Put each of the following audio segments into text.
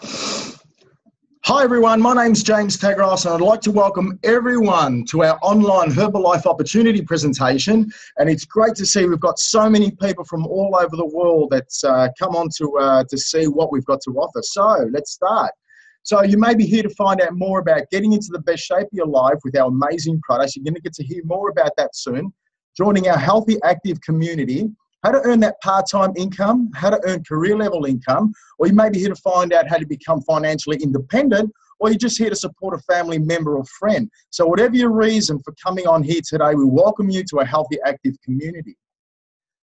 Hi everyone, my name's James Tagros and I'd like to welcome everyone to our online Herbalife opportunity presentation. And it's great to see we've got so many people from all over the world that's come on to see what we've got to offer. So let's start. So you may be here to find out more about getting into the best shape of your life with our amazing products. You're going to get to hear more about that soon. Joining our healthy, active community, how to earn that part-time income, how to earn career-level income, or you may be here to find out how to become financially independent, or you're just here to support a family member or friend. So whatever your reason for coming on here today, we welcome you to a healthy, active community.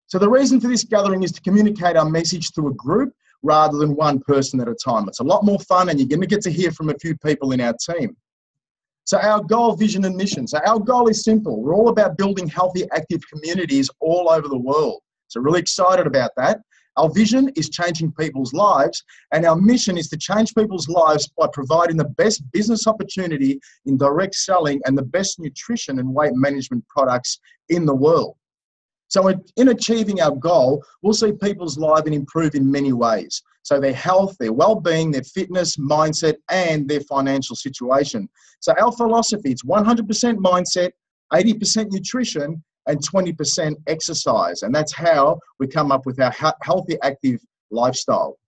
So the reason for this gathering is to communicate our message to a group rather than one person at a time. It's a lot more fun and you're going to get to hear from a few people in our team. So our goal, vision and mission. So our goal is simple. We're all about building healthy, active communities all over the world. So really excited about that. Our vision is changing people's lives, and our mission is to change people's lives by providing the best business opportunity in direct selling and the best nutrition and weight management products in the world. So in achieving our goal, we'll see people's lives improve in many ways. So their health, their well-being, their fitness, mindset, and their financial situation. So our philosophy, it's 100% mindset, 80% nutrition, and 20% exercise. And that's how we come up with our healthy, active lifestyle.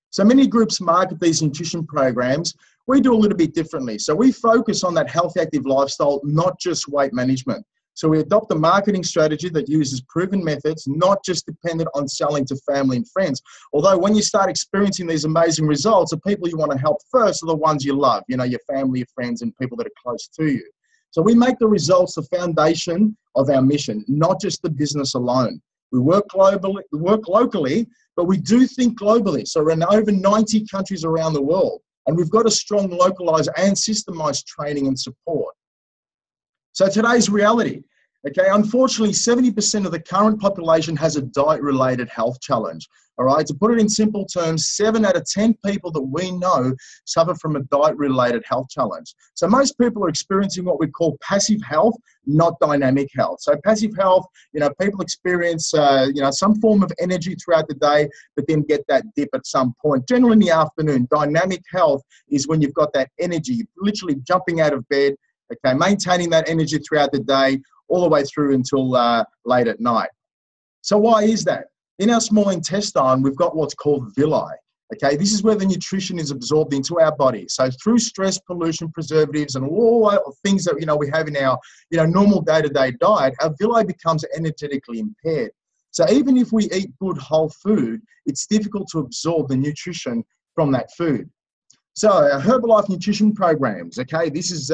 So many groups market these nutrition programs. We do a little bit differently. So we focus on that healthy, active lifestyle, not just weight management. So we adopt a marketing strategy that uses proven methods, not just dependent on selling to family and friends. Although when you start experiencing these amazing results, the people you want to help first are the ones you love, you know, your family, your friends, and people that are close to you. So we make the results the foundation of our mission, not just the business alone. We work globally, we work locally, but we do think globally. So we're in over 90 countries around the world, and we've got a strong localized and systemized training and support. So today's reality, okay, unfortunately, 70% of the current population has a diet-related health challenge. All right, to put it in simple terms, 7 out of 10 people that we know suffer from a diet-related health challenge. So most people are experiencing what we call passive health, not dynamic health. So passive health, you know, people experience, some form of energy throughout the day, but then get that dip at some point, generally in the afternoon. Dynamic health is when you've got that energy, literally jumping out of bed, okay, maintaining that energy throughout the day, all the way through until late at night. So why is that? In our small intestine, we've got what's called villi. Okay, this is where the nutrition is absorbed into our body. So through stress, pollution, preservatives, and all things that we have in our normal day-to-day diet, our villi becomes energetically impaired. So even if we eat good whole food, it's difficult to absorb the nutrition from that food. So our Herbalife nutrition programs. Okay, this is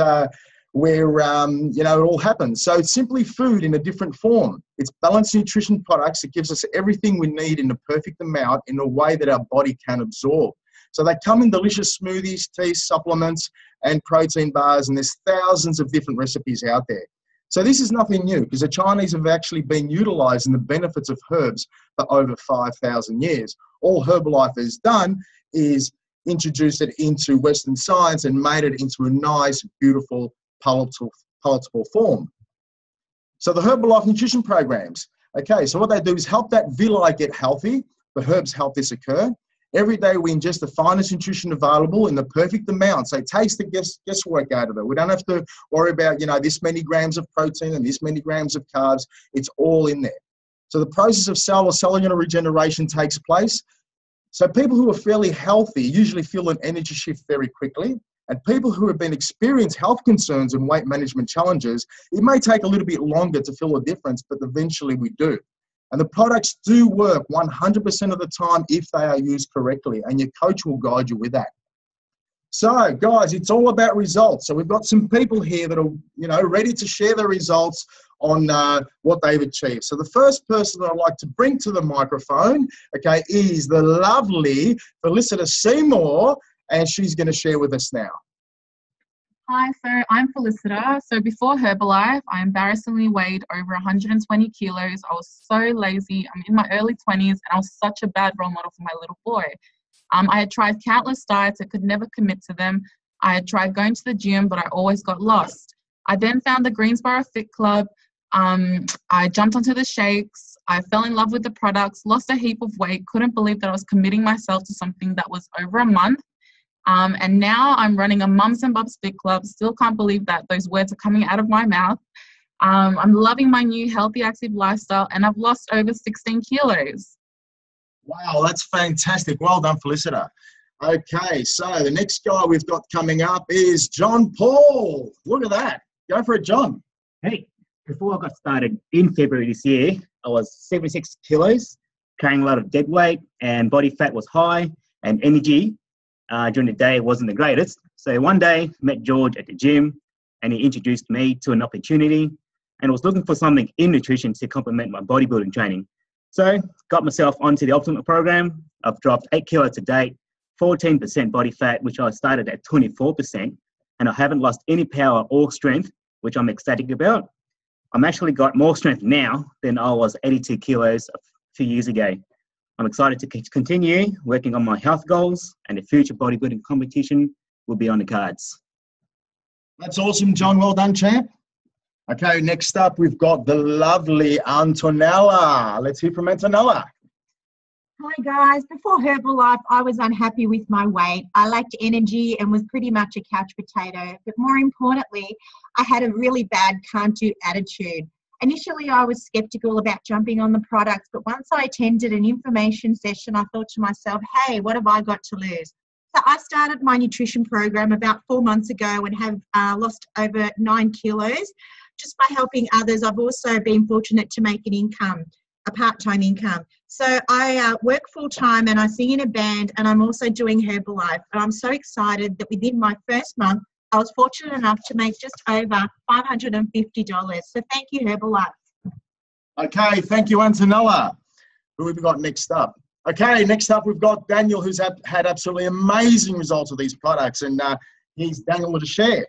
where it all happens. So it's simply food in a different form. It's balanced nutrition products. It gives us everything we need in the perfect amount in a way that our body can absorb. So they come in delicious smoothies, teas, supplements, and protein bars, and there's thousands of different recipes out there. So this is nothing new because the Chinese have actually been utilizing the benefits of herbs for over 5,000 years. All Herbalife has done is introduce it into Western science and made it into a nice, beautiful, palatable form. So the Herbalife nutrition programs, okay, so what they do is help that villi get healthy. The herbs help this occur. Every day we ingest the finest nutrition available in the perfect amount. So it takes the guesswork out of it. We don't have to worry about, this many grams of protein and this many grams of carbs. It's all in there. So the process of cellular regeneration takes place. So people who are fairly healthy usually feel an energy shift very quickly. And people who have been experienced health concerns and weight management challenges, it may take a little bit longer to feel a difference, but eventually we do. And the products do work 100% of the time if they are used correctly, and your coach will guide you with that. So, guys, it's all about results. So we've got some people here that are, ready to share their results on what they've achieved. So the first person that I'd like to bring to the microphone, okay, is the lovely Felicita Seymour, and she's going to share with us now. Hi, so I'm Felicita. So before Herbalife, I embarrassingly weighed over 120 kilos. I was so lazy. I'm in my early 20s, and I was such a bad role model for my little boy. I had tried countless diets. I could never commit to them. I had tried going to the gym, but I always got lost. I then found the Greensboro Fit Club. I jumped onto the shakes. I fell in love with the products, lost a heap of weight, couldn't believe that I was committing myself to something that was over a month. And now I'm running a Mums and Bubs Fit Club. Still can't believe that those words are coming out of my mouth. I'm loving my new healthy, active lifestyle, and I've lost over 16 kilos. Wow, that's fantastic. Well done, Felicita. Okay, so the next guy we've got coming up is John Paul. Look at that. Go for it, John. Hey, before I got started in February this year, I was 76 kilos, carrying a lot of dead weight, and body fat was high, and energy during the day wasn't the greatest. So one day, met George at the gym, and he introduced me to an opportunity, and I was looking for something in nutrition to complement my bodybuilding training. So got myself onto the Ultimate program. I've dropped 8 kilos to date, 14% body fat, which I started at 24%, and I haven't lost any power or strength, which I'm ecstatic about. I'm actually got more strength now than I was 82 kilos a few years ago. I'm excited to continue working on my health goals, and the future bodybuilding competition will be on the cards. That's awesome, John. Well done, champ. Okay, next up, we've got the lovely Antonella. Let's hear from Antonella. Hi guys, before Herbalife, I was unhappy with my weight. I lacked energy and was pretty much a couch potato. But more importantly, I had a really bad can't do attitude. Initially, I was skeptical about jumping on the products, but once I attended an information session, I thought to myself, hey, what have I got to lose? So I started my nutrition program about 4 months ago and have lost over 9 kilos. Just by helping others, I've also been fortunate to make an income, a part-time income. So I work full-time and I sing in a band, and I'm also doing Herbalife. And I'm so excited that within my first month, I was fortunate enough to make just over $550. So thank you, Herbalife. Okay, thank you, Antonella. Who have we got next up? Okay, next up we've got Daniel, who's had absolutely amazing results with these products, and he's Daniel to share.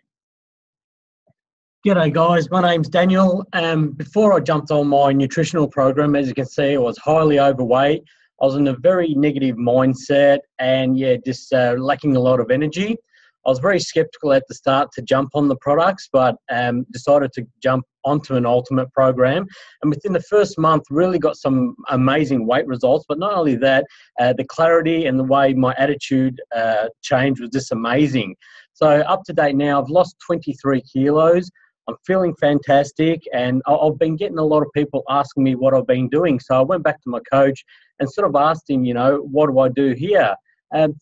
G'day guys, my name's Daniel. Before I jumped on my nutritional program, as you can see, I was highly overweight. I was in a very negative mindset and just lacking a lot of energy. I was very skeptical at the start to jump on the products, but decided to jump onto an Ultimate program. And within the first month, really got some amazing weight results. But not only that, the clarity and the way my attitude changed was just amazing. So up to date now, I've lost 23 kilos. I'm feeling fantastic, and I've been getting a lot of people asking me what I've been doing. So I went back to my coach and sort of asked him, what do I do here?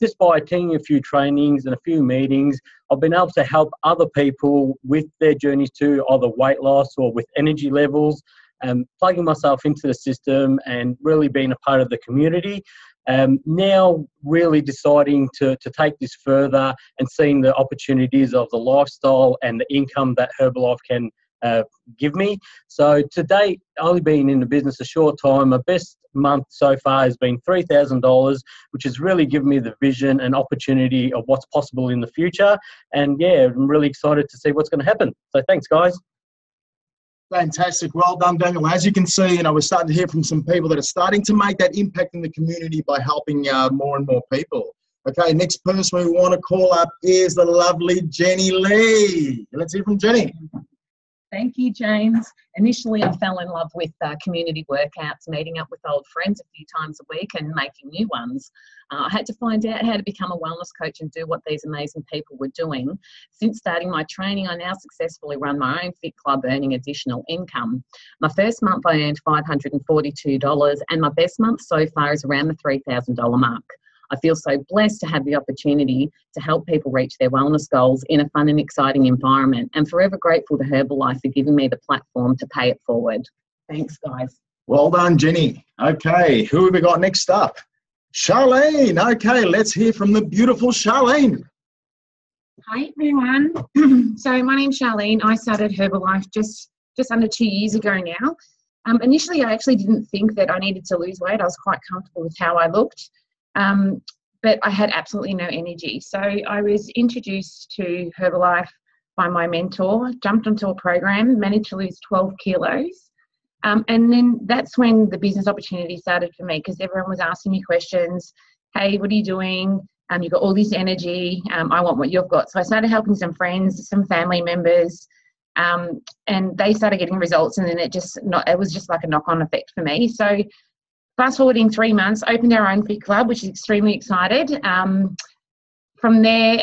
Just by attending a few trainings and a few meetings, I've been able to help other people with their journeys to either weight loss or with energy levels, plugging myself into the system and really being a part of the community. Now really deciding to take this further and seeing the opportunities of the lifestyle and the income that Herbalife can give me. So to date, only been in the business a short time. My best month so far has been $3,000, which has really given me the vision and opportunity of what's possible in the future. And I'm really excited to see what's going to happen. So thanks, guys. Fantastic. Well done, Daniel. As you can see, we're starting to hear from some people that are starting to make that impact in the community by helping more and more people. Okay, next person we want to call up is the lovely Jenny Lee. Let's hear from Jenny. Thank you, James. Initially, I fell in love with community workouts, meeting up with old friends a few times a week and making new ones. I had to find out how to become a wellness coach and do what these amazing people were doing. Since starting my training, I now successfully run my own fit club, earning additional income. My first month, I earned $542, and my best month so far is around the $3,000 mark. I feel so blessed to have the opportunity to help people reach their wellness goals in a fun and exciting environment, and forever grateful to Herbalife for giving me the platform to pay it forward. Thanks, guys. Well done, Jenny. Okay, who have we got next up? Charlene. Okay, let's hear from the beautiful Charlene. Hi, everyone. So my name's Charlene. I started Herbalife just under 2 years ago now. Initially, I actually didn't think that I needed to lose weight. I was quite comfortable with how I looked. But I had absolutely no energy. So I was introduced to Herbalife by my mentor, jumped onto a program, managed to lose 12 kilos. And then that's when the business opportunity started for me, because everyone was asking me questions. Hey, what are you doing? You've got all this energy. I want what you've got. So I started helping some friends, some family members, and they started getting results. And then it was just like a knock-on effect for me. So fast forward in 3 months, opened our own fit club, which is extremely excited. from there,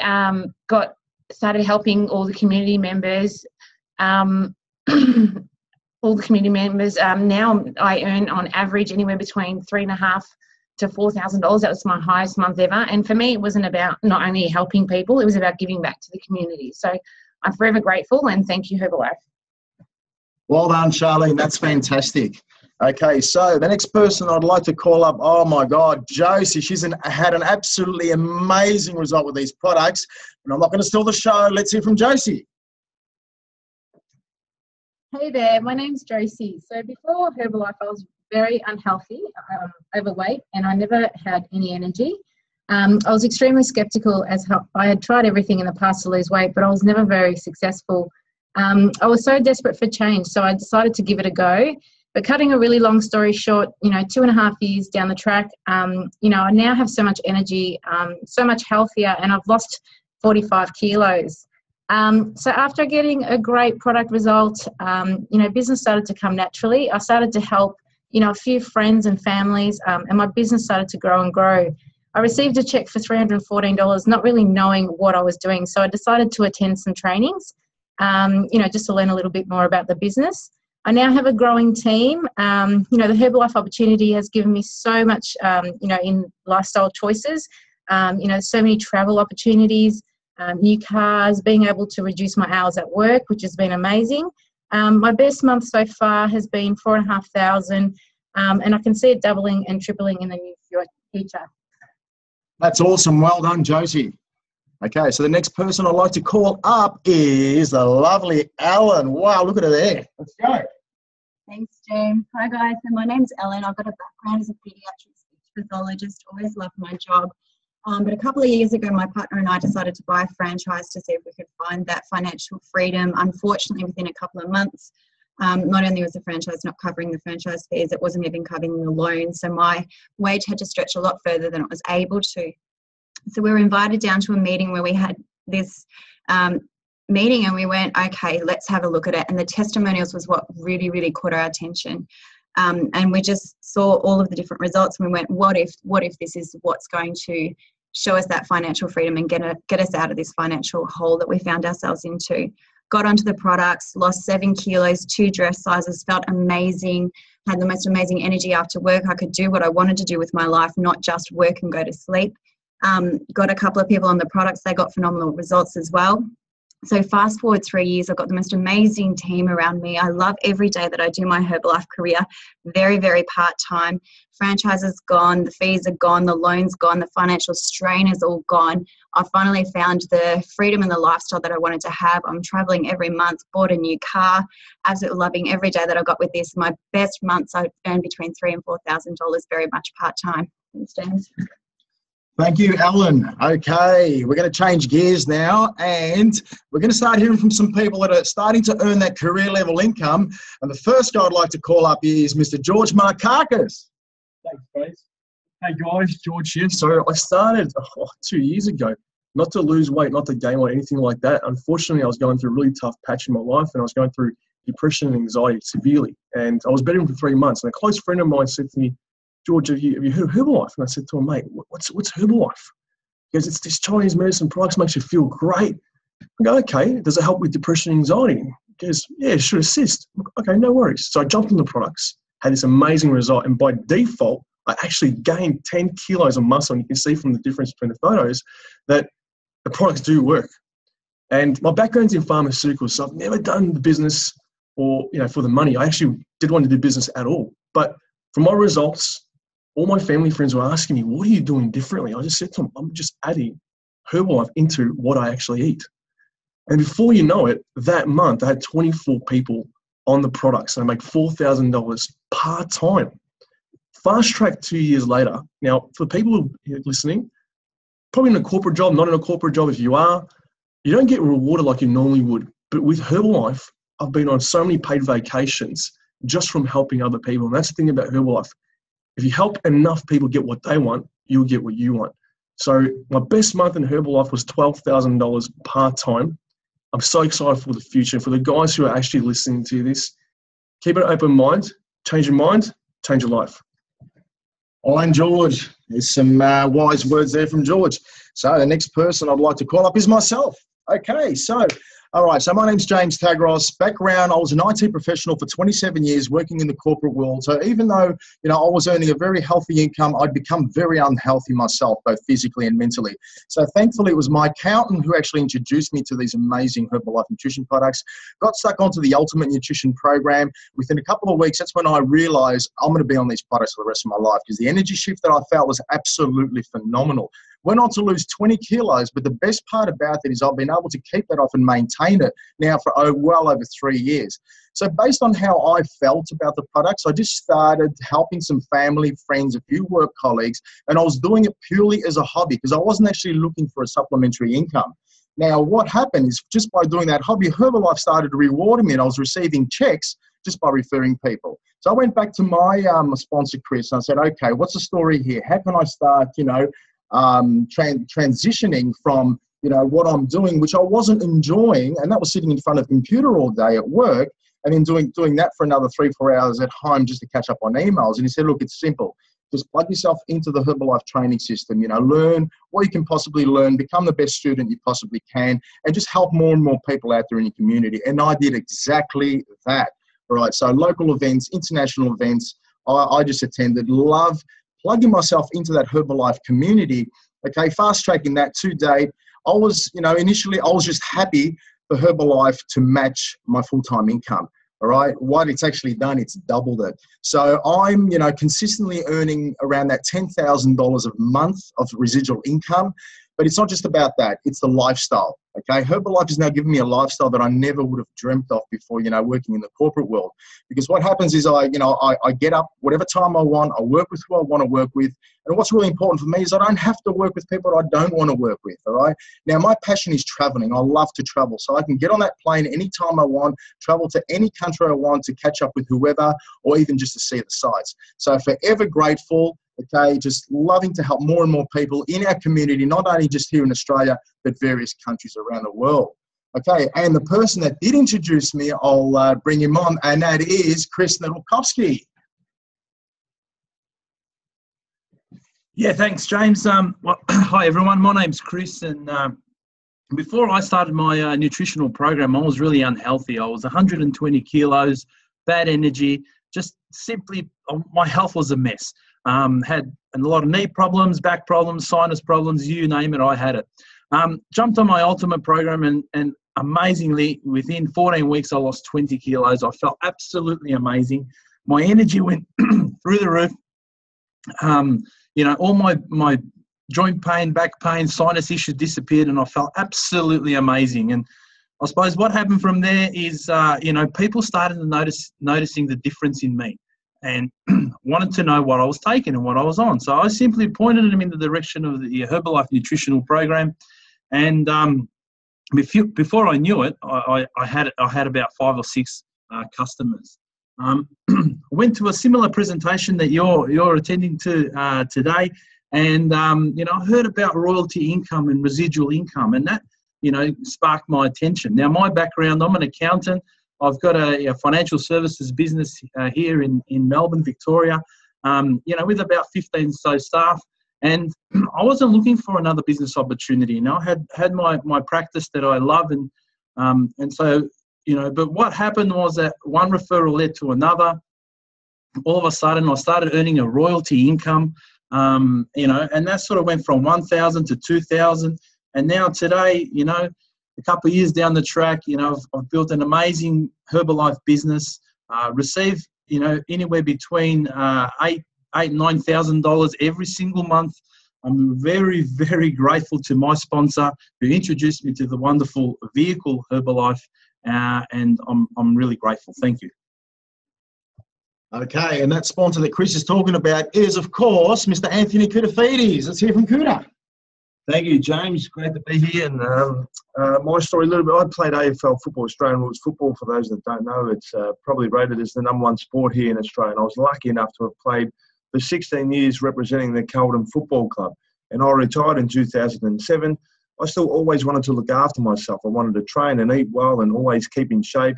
started helping all the community members. All the community members. Now I earn on average anywhere between $3,500 to $4,000. That was my highest month ever. And for me, it wasn't about not only helping people, it was about giving back to the community. So I'm forever grateful, and thank you, Herbalife. Well done, Charlene. That's fantastic. Okay, so the next person I'd like to call up, oh my God, Josie. She's had an absolutely amazing result with these products. And I'm not going to steal the show. Let's hear from Josie. Hey there, my name's Josie. So before Herbalife, I was very unhealthy, overweight, and I never had any energy. I was extremely skeptical as I had tried everything in the past to lose weight, but I was never very successful. I was so desperate for change, so I decided to give it a go. But cutting a really long story short, 2.5 years down the track, I now have so much energy, so much healthier, and I've lost 45 kilos. So after getting a great product result, business started to come naturally. I started to help, a few friends and families, and my business started to grow and grow. I received a check for $314, not really knowing what I was doing. So I decided to attend some trainings, just to learn a little bit more about the business. I now have a growing team. The Herbalife opportunity has given me so much, in lifestyle choices, so many travel opportunities. New cars, being able to reduce my hours at work, which has been amazing. My best month so far has been $4,500, and I can see it doubling and tripling in the near future. That's awesome. Well done, Josie. Okay, so the next person I'd like to call up is the lovely Ellen. Wow, look at her there. Let's go. Thanks, James. Hi, guys. So my name's Ellen. I've got a background as a paediatric speech pathologist. Always loved my job. But a couple of years ago, my partner and I decided to buy a franchise to see if we could find that financial freedom. Unfortunately, within a couple of months, not only was the franchise not covering the franchise fees, it wasn't even covering the loan. So my wage had to stretch a lot further than it was able to. So we were invited down to a meeting where we had this meeting, and we went, okay, let's have a look at it. And the testimonials was what really, really caught our attention. And we just saw all of the different results, and we went, what if this is what's going to show us that financial freedom and get us out of this financial hole that we found ourselves into. Got onto the products, lost 7 kilos, 2 dress sizes, felt amazing, had the most amazing energy after work. I could do what I wanted to do with my life, not just work and go to sleep. Got a couple of people on the products, they got phenomenal results as well. So fast forward 3 years, I've got the most amazing team around me. I love every day that I do my Herbalife career. Very, very part-time. Franchise is gone, the fees are gone, the loan's gone, the financial strain is all gone. I finally found the freedom and the lifestyle that I wanted to have. I'm traveling every month, bought a new car, absolutely loving every day that I got with this. My best months I earned between $3,000 and $4,000, very much part-time. Thanks, James. Thank you, Ellen. Okay, we're going to change gears now, and we're going to start hearing from some people that are starting to earn that career level income. And the first guy I'd like to call up is Mr. George Markakis. Thanks, guys. Hey, guys, George here. So I started 2 years ago, not to lose weight, not to gain weight, anything like that. Unfortunately, I was going through a really tough patch in my life, and I was going through depression and anxiety severely. And I was bedridden for 3 months, and a close friend of mine said to me, George, have you heard of Herbalife? And I said to him, mate, what's Herbalife? He goes, it's this Chinese medicine products, makes you feel great. I go, okay, does it help with depression and anxiety? He goes, yeah, it should assist. Okay, no worries. So I jumped on the products, had this amazing result, and by default, I actually gained 10 kilos of muscle, and you can see from the difference between the photos that the products do work. And my background's in pharmaceuticals, so I've never done the business or, for the money. I actually didn't want to do business at all. But from my results, all my family friends were asking me, what are you doing differently? I just said to them, I'm just adding Herbalife into what I actually eat. And before you know it, that month I had 24 people on the products, and I make $4,000 part-time. Fast track 2 years later. Now, for people who are listening, probably in a corporate job, not in a corporate job, if you are, you don't get rewarded like you normally would. But with Herbalife, I've been on so many paid vacations just from helping other people. And that's the thing about Herbalife. If you help enough people get what they want, you'll get what you want. So my best month in Herbalife was $12,000 part-time. I'm so excited for the future. For the guys who are actually listening to this, keep an open mind, change your life. I'm George. There's some wise words there from George. So the next person I'd like to call up is myself. Okay, so, all right, so my name's James Tagros. Background, I was an IT professional for 27 years working in the corporate world. So even though, I was earning a very healthy income, I'd become very unhealthy myself, both physically and mentally. So thankfully, it was my accountant who actually introduced me to these amazing Herbalife nutrition products. Got stuck onto the Ultimate Nutrition Program. Within a couple of weeks, that's when I realized I'm going to be on these products for the rest of my life, because the energy shift that I felt was absolutely phenomenal. Went on to lose 20 kilos, but the best part about it is I've been able to keep that off and maintain it now for well over 3 years. So based on how I felt about the products, I just started helping some family, friends, a few work colleagues, and I was doing it purely as a hobby because I wasn't actually looking for a supplementary income. Now, what happened is just by doing that hobby, Herbalife started rewarding me, and I was receiving checks just by referring people. So I went back to my sponsor, Chris, and I said, okay, what's the story here? How can I start, transitioning from what I'm doing, which I wasn't enjoying, and that was sitting in front of a computer all day at work, and then doing that for another 3-4 hours at home just to catch up on emails. And he said, look, it's simple. Just plug yourself into the Herbalife training system, learn what you can possibly learn, become the best student you possibly can, and just help more and more people out there in your community. And I did exactly that. All right, so local events, international events, I just attended, love plugging myself into that Herbalife community. Okay, fast tracking that to date. I was, initially I was just happy for Herbalife to match my full-time income. All right, what it's actually done, it's doubled it. So I'm, consistently earning around that $10,000 a month of residual income. But it's not just about that, it's the lifestyle. Okay, Herbalife has now given me a lifestyle that I never would have dreamt of before, working in the corporate world. Because what happens is I get up whatever time I want, I work with who I want to work with. And what's really important for me is I don't have to work with people I don't want to work with, all right? Now, my passion is traveling. I love to travel. So I can get on that plane anytime I want, travel to any country I want to catch up with whoever, or even just to see the sights. So forever grateful. Okay, just loving to help more and more people in our community, not only just here in Australia, but various countries around the world. Okay, and the person that did introduce me, I'll bring him on, and that is Chris Nedelkowski. Yeah, thanks, James. Hi, everyone. My name's Chris, and before I started my nutritional program, I was really unhealthy. I was 120 kilos, bad energy, just simply, my health was a mess. Had a lot of knee problems, back problems, sinus problems, you name it, I had it. Jumped on my Ultimate program and amazingly, within 14 weeks, I lost 20 kilos. I felt absolutely amazing. My energy went through the roof. All my joint pain, back pain, sinus issues disappeared, and I felt absolutely amazing. And I suppose what happened from there is, people started to noticing the difference in me, and wanted to know what I was taking and what I was on. So I simply pointed them in the direction of the Herbalife nutritional program. And before I knew it, I had about 5 or 6 customers. I went to a similar presentation that you're attending to today, and I heard about royalty income and residual income, and that sparked my attention. Now, my background, I'm an accountant. I've got a financial services business here in Melbourne, Victoria, with about 15 so staff. And I wasn't looking for another business opportunity. I had my practice that I love, and so, but what happened was that one referral led to another. All of a sudden, I started earning a royalty income, and that sort of went from 1,000 to 2,000. And now today, a couple of years down the track, I've built an amazing Herbalife business, receive, anywhere between $8,000 and $9,000 every single month. I'm very, very grateful to my sponsor who introduced me to the wonderful vehicle Herbalife, and I'm really grateful. Thank you. Okay, and that sponsor that Chris is talking about is, of course, Mr. Anthony Koutafidis. Let's hear from Kuda. Thank you, James. Great to be here. And my story a little bit, I played AFL football, Australian rules football. For those that don't know, it's probably rated as the #1 sport here in Australia. And I was lucky enough to have played for 16 years representing the Carlton Football Club. And I retired in 2007. I still always wanted to look after myself. I wanted to train and eat well and always keep in shape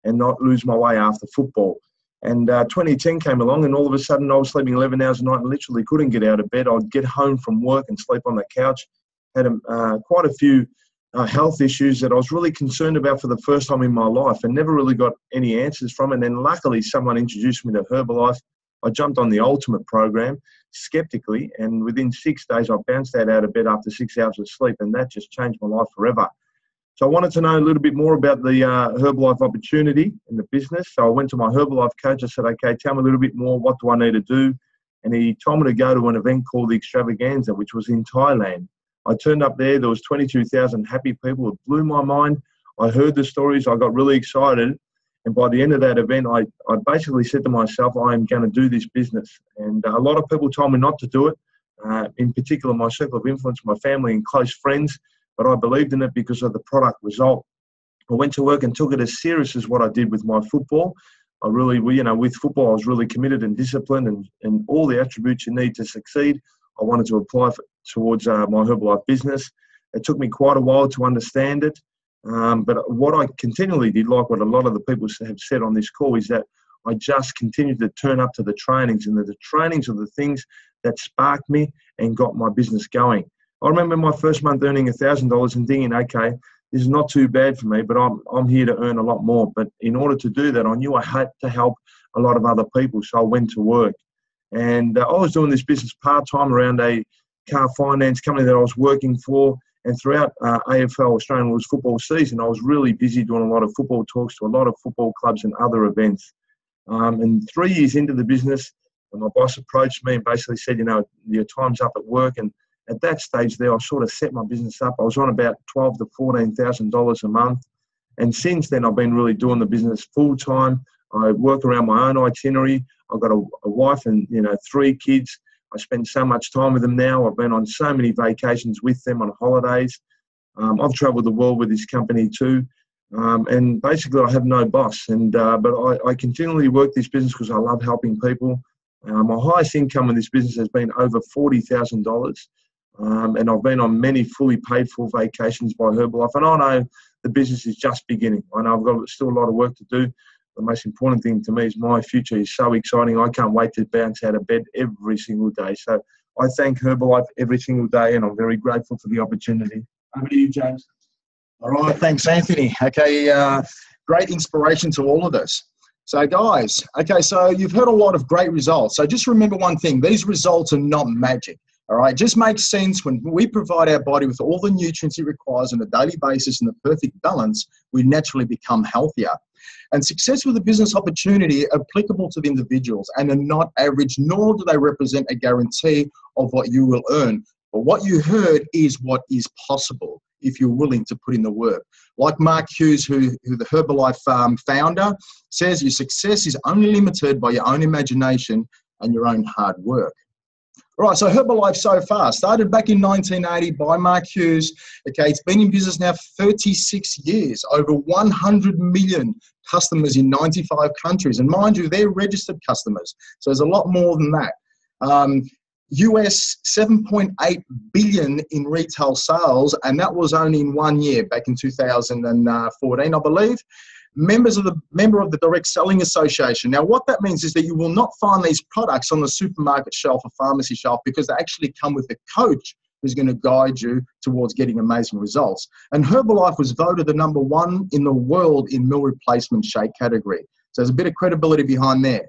and not lose my way after football. And 2010 came along, and all of a sudden I was sleeping 11 hours a night and literally couldn't get out of bed. I'd get home from work and sleep on the couch. Had quite a few health issues that I was really concerned about for the first time in my life, and never really got any answers from it. And then luckily someone introduced me to Herbalife. I jumped on the Ultimate program skeptically, and within 6 days I bounced out of bed after 6 hours of sleep, and that just changed my life forever. So I wanted to know a little bit more about the Herbalife opportunity in the business. So I went to my Herbalife coach. I said, okay, tell me a little bit more. What do I need to do? And he told me to go to an event called the Extravaganza, which was in Thailand. I turned up there. There was 22,000 happy people. It blew my mind. I heard the stories. I got really excited. And by the end of that event, I basically said to myself, I am going to do this business. And a lot of people told me not to do it, in particular my circle of influence, my family and close friends. But I believed in it because of the product result. I went to work and took it as serious as what I did with my football. I really, with football, I was really committed and disciplined, and all the attributes you need to succeed, I wanted to apply towards my Herbalife business. It took me quite a while to understand it. But what I continually did, like what a lot of the people have said on this call, is that I just continued to turn up to the trainings, and the trainings are the things that sparked me and got my business going. I remember my first month earning $1,000 and thinking, okay, this is not too bad for me, but I'm here to earn a lot more. But in order to do that, I knew I had to help a lot of other people, so I went to work. And I was doing this business part-time around a car finance company that I was working for. And throughout AFL, Australian Rules football season, I was really busy doing a lot of football talks to a lot of football clubs and other events. And 3 years into the business, my boss approached me and basically said, your time's up at work. And at that stage there, I sort of set my business up. I was on about $12,000 to $14,000 a month. And since then, I've been really doing the business full time. I work around my own itinerary. I've got a wife and, 3 kids. I spend so much time with them now. I've been on so many vacations with them on holidays. I've traveled the world with this company too. And basically I have no boss. But I continually work this business because I love helping people. My highest income in this business has been over $40,000. And I've been on many fully paid for vacations by Herbalife. And I know the business is just beginning. I know I've got still a lot of work to do. The most important thing to me is my future is so exciting. I can't wait to bounce out of bed every single day. So I thank Herbalife every single day, and I'm very grateful for the opportunity. Over to you, James. All right, thanks, Anthony. Okay, great inspiration to all of us. So guys, so you've heard a lot of great results. So just remember one thing, these results are not magic. All right, it just makes sense when we provide our body with all the nutrients it requires on a daily basis in the perfect balance, we naturally become healthier. And success with a business opportunity are applicable to the individuals and are not average, nor do they represent a guarantee of what you will earn. But what you heard is what is possible if you're willing to put in the work. Like Mark Hughes, who the Herbalife founder, says, your success is only limited by your own imagination and your own hard work. All right, so Herbalife so far started back in 1980 by Mark Hughes. Okay, it's been in business now 36 years, over 100 million customers in 95 countries. And mind you, they're registered customers. So there's a lot more than that. US 7.8 billion in retail sales, and that was only in 1 year, back in 2014, I believe. Member of the Direct Selling Association. Now, what that means is that you will not find these products on the supermarket shelf or pharmacy shelf because they actually come with a coach who's going to guide you towards getting amazing results. And Herbalife was voted the #1 in the world in meal replacement shake category. So there's a bit of credibility behind there.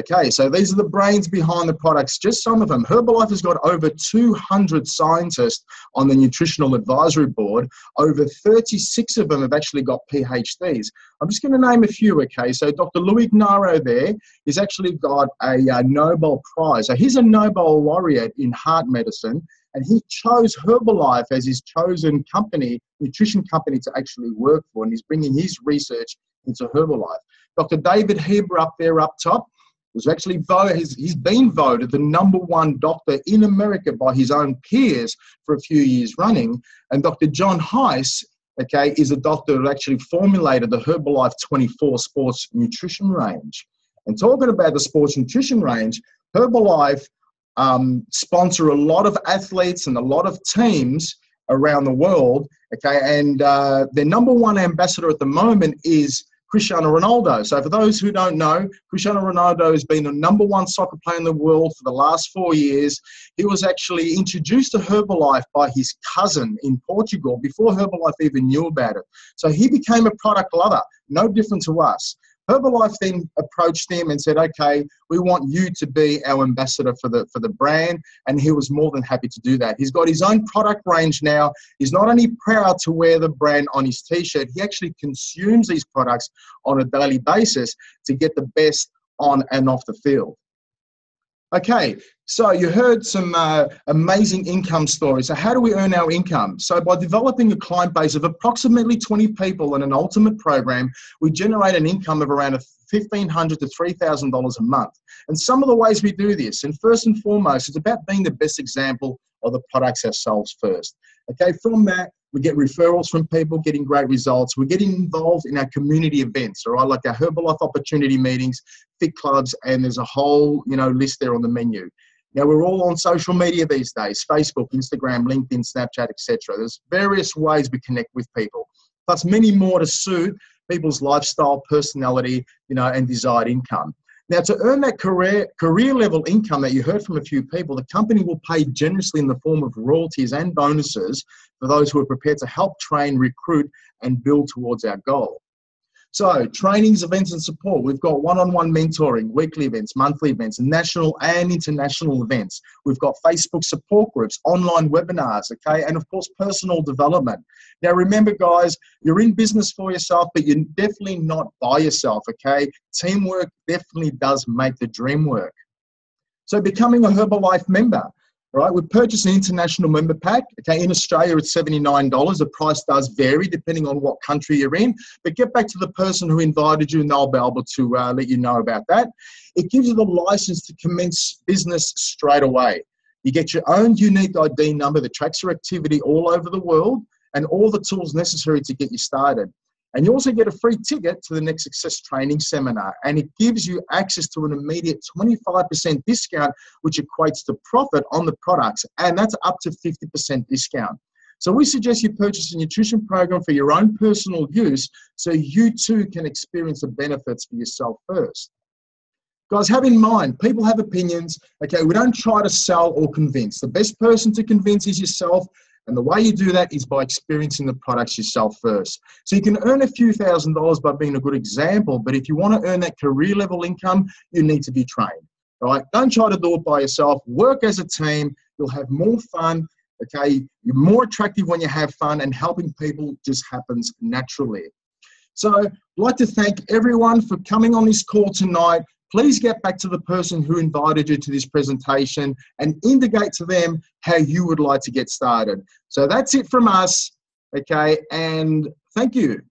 Okay, so these are the brains behind the products, just some of them. Herbalife has got over 200 scientists on the Nutritional Advisory Board. Over 36 of them have actually got PhDs. I'm just going to name a few, okay? So Dr. Louis Gnaro there has actually got a Nobel Prize. So he's a Nobel laureate in heart medicine, and he chose Herbalife as his chosen company, nutrition company to actually work for, and he's bringing his research into Herbalife. Dr. David Heber up there up top, was actually he's been voted the #1 doctor in America by his own peers for a few years running. And Dr. John Heiss, okay, is a doctor who actually formulated the Herbalife 24 sports nutrition range. And talking about the sports nutrition range, Herbalife sponsor a lot of athletes and a lot of teams around the world, okay, and their #1 ambassador at the moment is Cristiano Ronaldo. So for those who don't know, Cristiano Ronaldo has been the #1 soccer player in the world for the last 4 years. He was actually introduced to Herbalife by his cousin in Portugal before Herbalife even knew about it. So he became a product lover, no different to us. Herbalife then approached him and said, okay, we want you to be our ambassador for the brand, and he was more than happy to do that. He's got his own product range now. He's not only proud to wear the brand on his t-shirt, he actually consumes these products on a daily basis to get the best on and off the field. Okay, so you heard some amazing income stories. So how do we earn our income? So by developing a client base of approximately 20 people in an ultimate program, we generate an income of around $1,500 to $3,000 a month. And some of the ways we do this, and first and foremost, it's about being the best example of the products ourselves first. Okay, from that, we get referrals from people, getting great results. We're getting involved in our community events, all right, like our Herbalife opportunity meetings, fit clubs, and there's a whole, list there on the menu. Now, we're all on social media these days, Facebook, Instagram, LinkedIn, Snapchat, etc. There's various ways we connect with people, plus many more to suit people's lifestyle, personality, and desired income. Now, to earn that career level income that you heard from a few people, the company will pay generously in the form of royalties and bonuses for those who are prepared to help train, recruit, and build towards our goal. So, trainings, events, and support. We've got one-on-one mentoring, weekly events, monthly events, national and international events. We've got Facebook support groups, online webinars, okay, and of course, personal development. Now, remember, guys, you're in business for yourself, but you're definitely not by yourself, okay? Teamwork definitely does make the dream work. So, becoming a Herbalife member. Right, we purchased an international member pack. Okay, in Australia it's $79. The price does vary depending on what country you're in. But get back to the person who invited you, and they'll be able to let you know about that. It gives you the license to commence business straight away. You get your own unique ID number that tracks your activity all over the world, and all the tools necessary to get you started. And you also get a free ticket to the next Success Training Seminar, and it gives you access to an immediate 25% discount, which equates to profit on the products, and that's up to 50% discount. So we suggest you purchase a nutrition program for your own personal use so you too can experience the benefits for yourself first. Guys, have in mind, people have opinions. Okay, we don't try to sell or convince. The best person to convince is yourself. And the way you do that is by experiencing the products yourself first. So you can earn a few $1,000s by being a good example, but if you want to earn that career level income, you need to be trained, right? Don't try to do it by yourself. Work as a team. You'll have more fun, okay? You're more attractive when you have fun, and helping people just happens naturally. So I'd like to thank everyone for coming on this call tonight. Please get back to the person who invited you to this presentation and indicate to them how you would like to get started. So that's it from us, okay? And thank you.